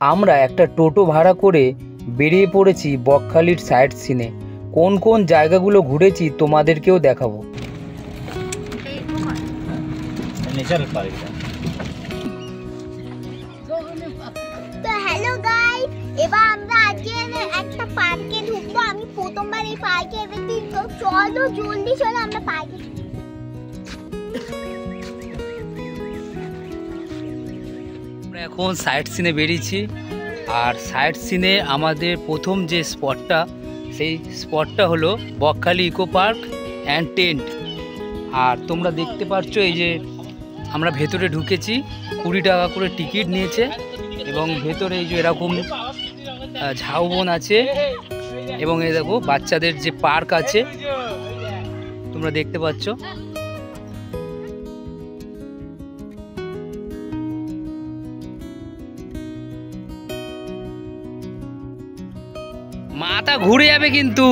আমরা একটা টোটো ভাড়া করে বেরিয়ে পড়েছি বকখালির সাইট সিনে। কোন কোন জায়গাগুলো ঘুরেছি তোমাদেরকেও দেখাবো। তো হ্যালো গাইস, এবার আমরা আজকে একটা পার্কে ঢুকবো। আমি প্রথমবার এই পার্কে এসেছি, তো চলো জলদি চলো আমরা পার্কে। আমরা এখন সাইট সিনে বেরিয়েছি, আর সাইট সিনে আমাদের প্রথম যে স্পটটা, সেই স্পটটা হলো Bakkhali eco park and tent. আর তোমরা দেখতে পাচ্ছ এই যে আমরা ভেতরে ঢুকেছি, 20 টাকা করে টিকিট নিয়েছে, এবং ভেতরে এই যে এরকম ঝাউবন আছে, এবং এই দেখো বাচ্চাদের যে পার্ক আছে তোমরা দেখতে পাচ্ছ। মাথা ঘুরে যাবে কিন্তু,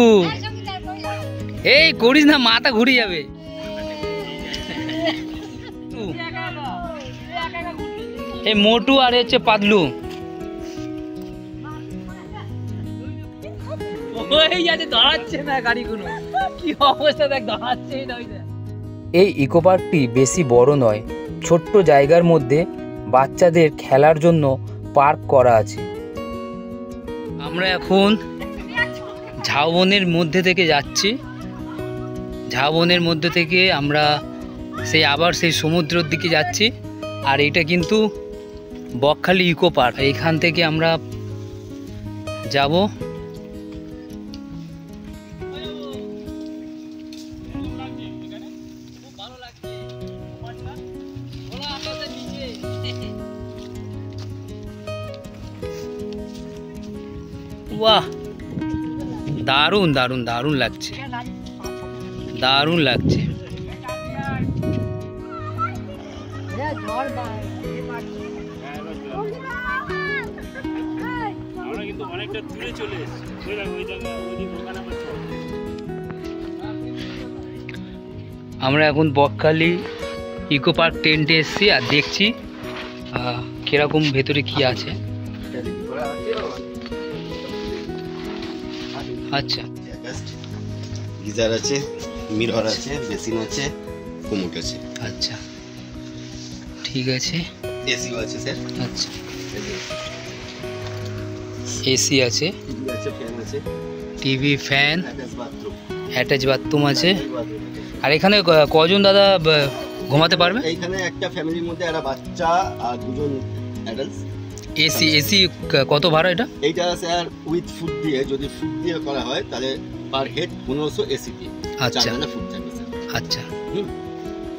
এই করিস না, মাথা ঘুরে যাবে। এই মোটু আর হচ্ছে পাতলু। এই ইকো পার্কটি বেশি বড় নয়, ছোট্ট জায়গার মধ্যে বাচ্চাদের খেলার জন্য পার্ক করা আছে। আমরা এখন ঝাউবনের মধ্যে থেকে যাচ্ছি। ঝাউবনের মধ্যে থেকে আমরা আবার সেই সমুদ্রের দিকে যাচ্ছি। আর এটা কিন্তু বকখালি ইকো পার্ক, এইখান থেকে আমরা যাব। বাহ, দারুণ দারুণ দারুণ লাগছে, দারুণ লাগছে। আমরা এখন বকখালি ইকো পার্ক টেন্টে এসেছি, আর দেখছি কিরকম ভেতরে কি আছে। আচ্ছা, গিজার আছে, মিরর আছে, বেসিন আছে, কোমোড আছে। আচ্ছা ঠিক আছে। এসিও আছে স্যার। আচ্ছা, এসি আছে, ফ্যান আছে, টিভি, ফ্যান, অ্যাটাচ বাথরুম আছে। আর এখানে কজন দাদা ঘুমাতে পারবে? এইখানে একটা ফ্যামিলির মধ্যে একটা বাচ্চা আর দুজন অ্যাডাল্ট। এসি এসি কত ভাড়া এটা? এইটা স্যার উইথ ফুড দিয়ে, যদি ফুড দিয়ে করা হয় তাহলে পার হেড 1500 এসি দিয়ে। আচ্ছা, ফুড থাকবে স্যার। আচ্ছা,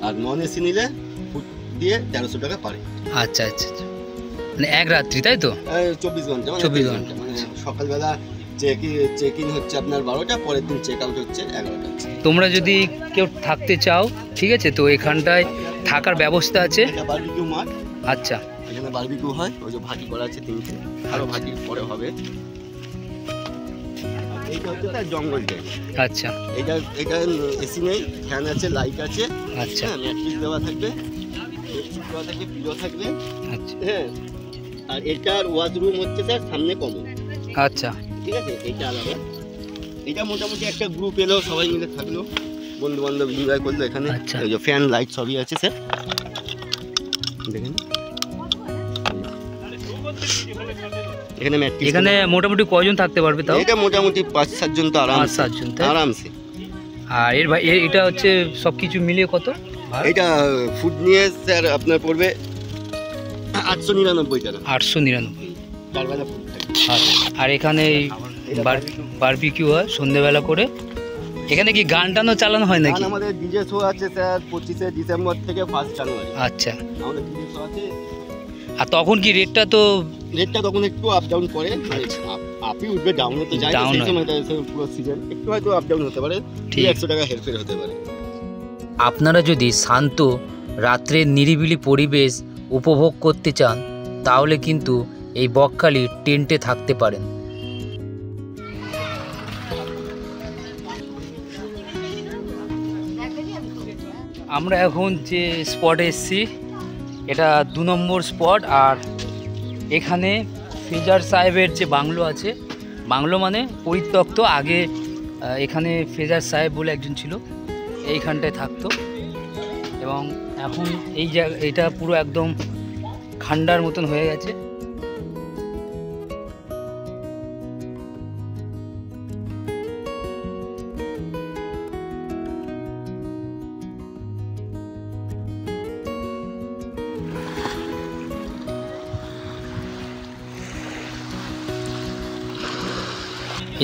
আর নন এসি নিলে ফুড দিয়ে 1300 টাকা পার হেড। আচ্ছা আচ্ছা, মানে এক রাত্রি, তাই তো? 24 ঘন্টা, 24 ঘন্টা। মানে সকালবেলা চেক ইন হচ্ছে আপনার 12টা, পরের দিন চেক আউট হচ্ছে 11টা। তোমরা যদি কেউ থাকতে চাও, ঠিক আছে, তো এখানটায় থাকার ব্যবস্থা আছে। এটা বারবিকিউ মাঠ। আচ্ছা, এখানে বারবিকিউ হয়, ওই যে ভাটি করা আছে 3টে, আরো ভাটির পরে হবে। এইটা হচ্ছে তার জঙ্গল জায়গা। আচ্ছা, এটা এসি নেই, ফ্যান আছে, লাইট আছে। আচ্ছা, ম্যাট্রিক্স দেওয়া থাকবে, বেডশিট দেওয়া থাকবে, পিলো থাকবে। আচ্ছা, হ্যাঁ, আর এটার ওয়াশরুম হচ্ছে স্যার সামনে কমন। আচ্ছা, ঠিক আছে, এটা আলাদা। এটা মোটামুটি একটা গ্রুপ এলো, সবাই মিলে থাকলো, বন্ধু বান্ধব এনজয় করলো এখানে। আচ্ছা, এই যে ফ্যান, লাইট সবই আছে স্যার, দেখেন। এখানে ম্যাট্রিক্স। এখানে মোটামুটি কজন থাকতে পারবে তাও? এটা মোটামুটি 5-7 জন তো আরামসে। 5-7 জন, আরামসে। আর এটা হচ্ছে সবকিছু মিলিয়ে কত? এটা ফুড নিয়ে স্যার আপনার পড়বে 899 টাকা। 899। চারবেলা ফুড থাকে। আর এখানে বারবিকিউ হয় সন্ধ্যেবেলা করে। এখানে কি গান টানও চালানো হয় নাকি? আমাদের ডিজে শো আছে স্যার 25শে ডিসেম্বর থেকে 1 জানুয়ারি। আচ্ছা, আমাদের ডিজে শো আছে। আর তখন কি রেটটা তখন একটু আপ ডাউন করে, আপই উঠবে, ডাউনও তো যায়, সেই সময়টা পুরো সিজন একটু হয়তো আপ ডাউন হতে পারে, 100 টাকা হেরফের হতে পারে। আপনারা যদি শান্ত রাত্রের নিরিবিলি পরিবেশ উপভোগ করতে চান, তাহলে কিন্তু এই বকখালি টেন্টে থাকতে পারেন। আমরা এখন যে স্পটে এসেছি, এটা 2 নম্বর স্পট। আর এখানে ফেজার সাহেবের যে বাংলো আছে, বাংলো মানে পরিত্যক্ত, আগে এখানে ফেজার সাহেব বলে একজন ছিল, এইখানটায় থাকতো। এবং এখন এই জায়গা, এটা পুরো একদম খান্ডার মতন হয়ে গেছে।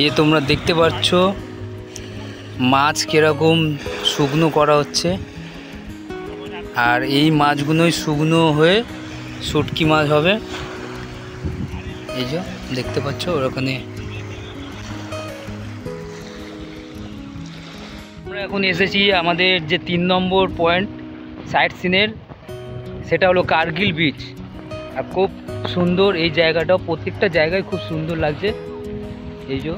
এই তোমরা দেখতে পাচ্ছ মাছ কিরকম শুকনো করা হচ্ছে, আর এই মাছগুলোই শুকনো হয়ে শুটকি মাছ হবে। এই যে দেখতে পাচ্ছ ওখানে। আমরা এখন এসেছি আমাদের যে 3 নম্বর পয়েন্ট সাইট সিনের, সেটা হলো কার্গিল বিচ। আর খুব সুন্দর এই জায়গাটাও, প্রত্যেকটা জায়গায় খুব সুন্দর লাগছে। এই যে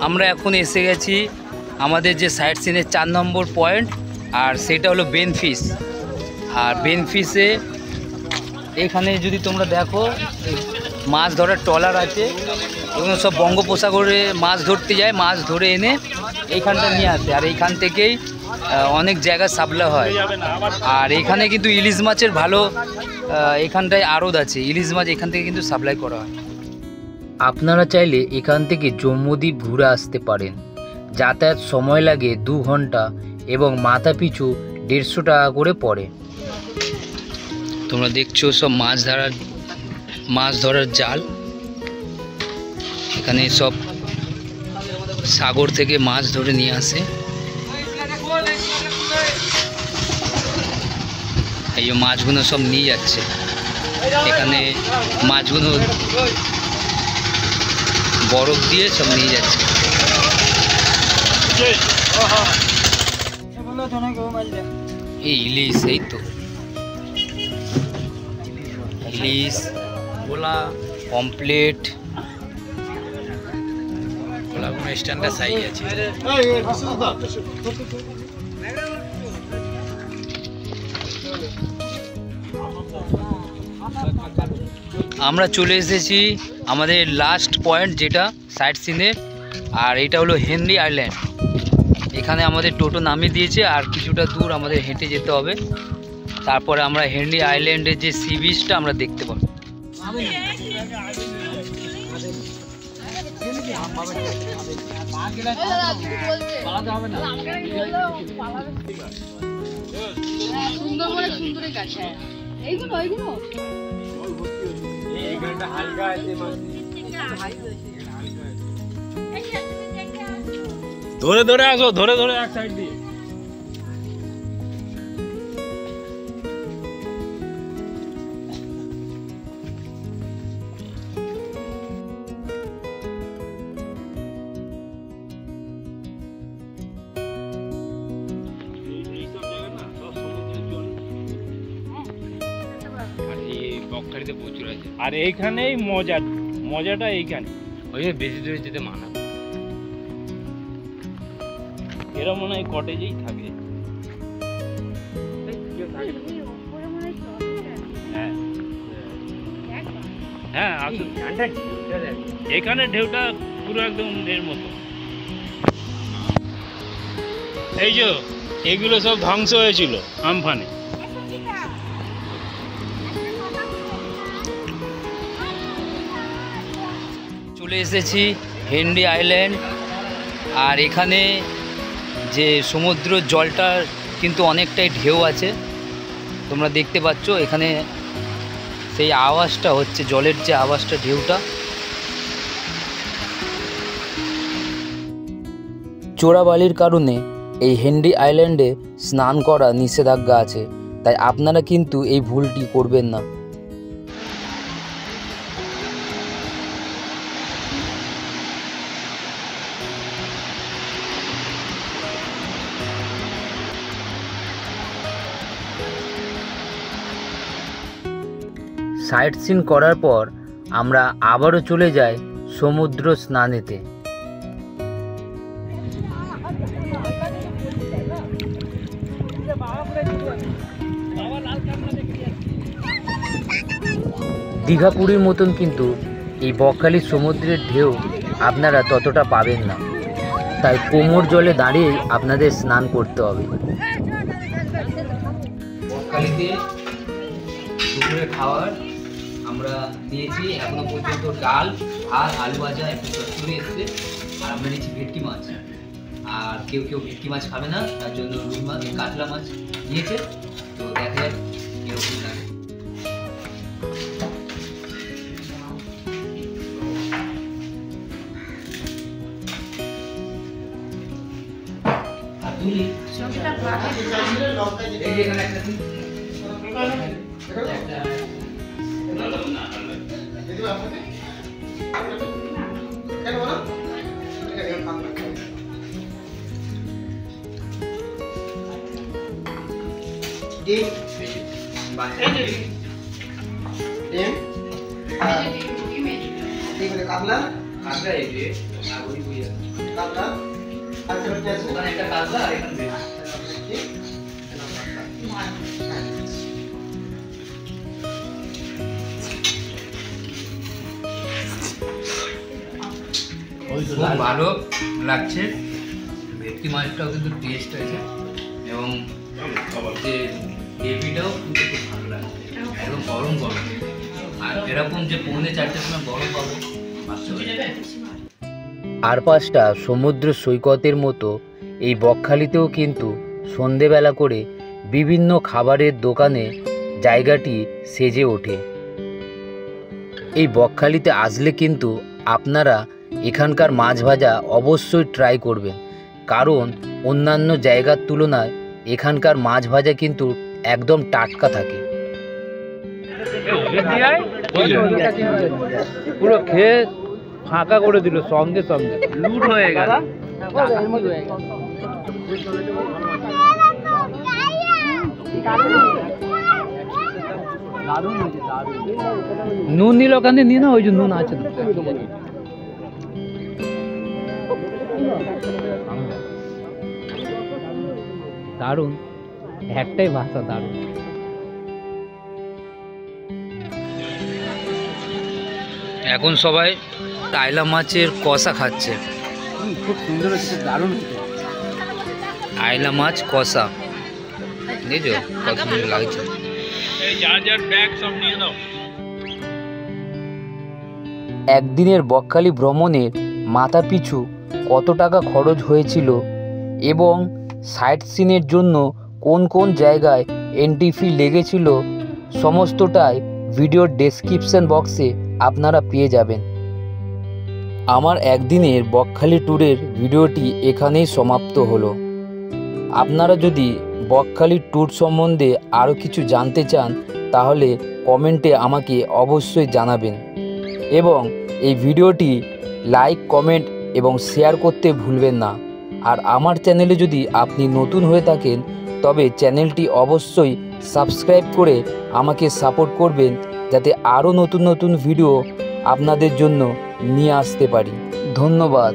আমরা এখন এসে গেছি আমাদের যে সাইট সিনের 4 নম্বর পয়েন্ট, আর সেটা হলো বেনফিশ। আর বেনফিশে এখানে যদি তোমরা দেখো মাছ ধরার ট্রলার আছে, এগুলো সব বঙ্গোপসাগরে মাছ ধরতে যায়, মাছ ধরে এনে এইখানটা নিয়ে আসে, আর এইখান থেকেই অনেক জায়গায় সাপ্লাই হয়। আর এখানে কিন্তু ইলিশ মাছের ভালো, এখানটায় আড়ত আছে, ইলিশ মাছ এখান থেকে কিন্তু সাপ্লাই করা হয়। আপনারা চাইলে এখান থেকে জম্মুদ্বীপ ঘুরে আসতে পারেন। যাতায়াত সময় লাগে 2 ঘন্টা এবং মাথা পিছু 150 টাকা করে পড়ে। তোমরা দেখছো সব মাছ ধরার জাল, এখানে সব সাগর থেকে মাছ ধরে নিয়ে আসে। এই মাছগুলো সব নিয়ে যাচ্ছে, এখানে মাছগুলো বরফ দিয়ে সব নিয়ে যাচ্ছে। এই ইলিশ, এই তো ইলিশ, গোলা, পমপ্লেট, গোলা কোনো স্ট্যান্ডার্ড সাইজ আছে। আমরা চলে এসেছি আমাদের লাস্ট পয়েন্ট যেটা সাইট সিনের, আর এটা হলো হেনরি আইল্যান্ড। এখানে আমাদের টোটো নামিয়ে দিয়েছে, আর কিছুটা দূর আমাদের হেঁটে যেতে হবে, তারপরে আমরা হেনরি আইল্যান্ডের যে সি বিচটা আমরা দেখতে পাবো। ধরে ধরে আসো, ধরে ধরে এক সাইড দিয়ে। আর এইখানেই মজাটা এইখানে, ওই বেশি দূরে যেতে মানা। এরা মনে হয় কটেজেই থাকে। হ্যাঁ হ্যাঁ, আসুন। এখানে ঢেউটা পুরো একদম এর মতো। এই যে এগুলো সব ধ্বংস হয়েছিল আমফানে। চলে এসেছি হেনরি আইল্যান্ড, আর এখানে যে সমুদ্র জলটা কিন্তু অনেকটাই ঢেউ আছে, তোমরা দেখতে পাচ্ছ এখানে সেই আওয়াজটা হচ্ছে, জলের যে আওয়াজটা, ঢেউটা। চোরাবালির কারণে এই হেনরি আইল্যান্ডে স্নান করা নিষেধাজ্ঞা আছে, তাই আপনারা কিন্তু এই ভুলটি করবেন না। সাইট সিন করার পর আমরা আবারও চলে যাই সমুদ্র স্নানেতে। দীঘা পুরীর মতন কিন্তু এই বকখালির সমুদ্রের ঢেউ আপনারা ততটা পাবেন না, তাই কোমর জলে দাঁড়িয়ে আপনাদের স্নান করতে হবে। বকখালিতে দুপুরে খাওয়ার আমরা নিয়েছি এখনো পর্যন্ত ডাল, ভাত, আলু ভাজা, একটু চচ্চড়ি এসছে, আর আমরা নিয়েছি ভেটকি মাছ। আর কেউ কেউ ভেটকি মাছ খাবে না, তার জন্য রুই মাছ, কাতলা মাছ নিয়েছে। তো দেখা যাক এরকম লাগে। খুব ভালো লাগছে, ভেটকি মাছটাও কিন্তু টেস্ট হয়েছে এবং যে গ্রেভিটাও কিন্তু খুব ভালো লাগছে, একদম গরম গরম। আর এরকম যে 4:45 সময় গরম পাবো। আর পাঁচটা সমুদ্র সৈকতের মতো এই বকখালিতেও কিন্তু সন্ধেবেলা করে বিভিন্ন খাবারের দোকানে জায়গাটি সেজে ওঠে। এই বকখালিতে আসলে কিন্তু আপনারা এখানকার মাছ ভাজা অবশ্যই ট্রাই করবেন, কারণ অন্যান্য জায়গার তুলনায় এখানকার মাছ ভাজা কিন্তু একদম টাটকা থাকে। পুরো খেয়ে ফাঁকা করে দিল, সঙ্গে সঙ্গে লুট হয়ে গেল। নুন নিল ওখানে নিয়ে না, ওই যে নুন আছে দারুণ, একটাই ভাষা দারুণ। এখন সবাই টাইলা মাছের কষা খাচ্ছে, খুব সুন্দর হচ্ছে, দারুণ হচ্ছে। আইলা মাছ কষা বুঝছো কত সুন্দর লাগছে। একদিনের বকখালি ভ্রমণের মাথা পিছু কত টাকা খরচ হয়েছিল এবং সাইট সিনের জন্য কোন কোন জায়গায় এন্ট্রি ফি লেগেছিল সমস্তটাই ভিডিওর ডেসক্রিপশন বক্সে আপনারা পেয়ে যাবেন। আমার একদিনের বকখালি ট্যুরের ভিডিওটি এখানেই সমাপ্ত হলো। আপনারা যদি বকখালি ট্যুর সম্বন্ধে আরও কিছু জানতে চান তাহলে কমেন্টে আমাকে অবশ্যই জানাবেন এবং এই ভিডিওটি লাইক, কমেন্ট এবং শেয়ার করতে ভুলবেন না। আর আমার চ্যানেলে যদি আপনি নতুন হয়ে থাকেন তবে চ্যানেলটি অবশ্যই সাবস্ক্রাইব করে আমাকে সাপোর্ট করবেন, যাতে আরও নতুন নতুন ভিডিও আপনাদের জন্য নিয়ে আসতে পারি। ধন্যবাদ।